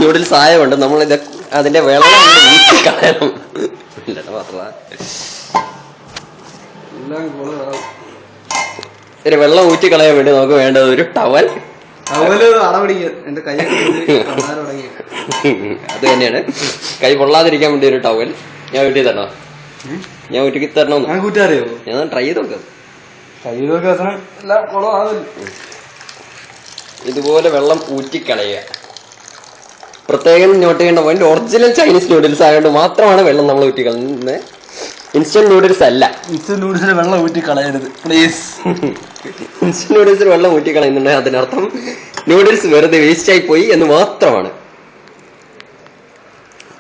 Noodles ആയതുകൊണ്ട് നമ്മളിത് അതിന്റെ വെള്ളം കളയണം. വെള്ളം ഊറ്റി കളയാൻ വേണ്ടി നമുക്ക് വേണ്ടത് ഒരു ടവൽ. അത് തന്നെയാണ്, കൈ പൊള്ളാതിരിക്കാൻ വേണ്ടി ഒരു ടവൽ. ഞാൻ ഊറ്റി തരണോ? ഞാൻ ഊറ്റി തരണോ? ഞാൻ ട്രൈ ചെയ്ത് നോക്കാം. ഇതുപോലെ വെള്ളം ഊറ്റിക്കളയുക. പ്രത്യേകം നോട്ട് ചെയ്യേണ്ട പോയിന്റ്, ഒറിജിനൽ ചൈനീസ് നൂഡിൽസ് ആയതുകൊണ്ട് മാത്രമാണ് വെള്ളം നമ്മൾ ഊറ്റിക്കളയുന്നത്. ഇൻസ്റ്റന്റ് നൂഡിൽസ് അല്ല. ഇൻസ്റ്റന്റ് നൂഡിൽസിന് വെള്ളം ഊറ്റിക്കളയരുത് പ്ലീസ്. ഇൻസ്റ്റന്റ് നൂഡിൽസിന് വെള്ളം ഊറ്റിക്കളയുന്നുണ്ടെങ്കിൽ അതിനർത്ഥം നൂഡിൽസ് വെറുതെ വേസ്റ്റ് ആയി പോയി എന്ന് മാത്രമാണ്.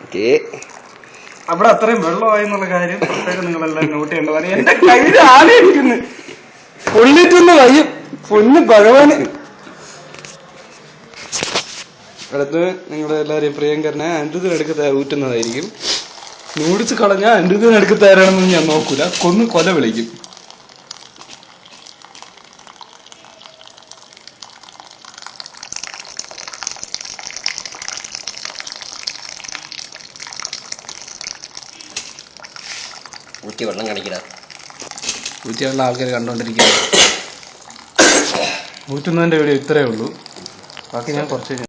ഓക്കെ, അവിടെ അത്രയും വെള്ളമായി എന്നുള്ള കാര്യം പ്രത്യേകം നിങ്ങളെല്ലാം നോട്ട് ചെയ്യേണ്ടതാണ്. എന്റെ കയ്യിൽ ആലോചിക്കുന്നു പൊള്ളിട്ടൊന്ന് വയ്യും പൊന്ന് ഭഗവാന്. അടുത്ത് നിങ്ങളുടെ എല്ലാവരെയും പ്രിയങ്കരനെ അൻഡുതിനെടുക്ക് ഊറ്റുന്നതായിരിക്കും. നൂഡിൽസ് കളഞ്ഞാൽ അൻഡുതിനെടുക്ക് തരാണെന്നൊന്നും ഞാൻ നോക്കൂല, കൊല വിളിക്കും. ഊറ്റി വെള്ളം കാണിക്കണ ഊറ്റിയുള്ള ആൾക്കാർ കണ്ടോണ്ടിരിക്കുക. ഊറ്റുന്നതിന്റെ വീഡിയോ ഇത്രയേ ഉള്ളൂ. ബാക്കി ഞാൻ കുറച്ച്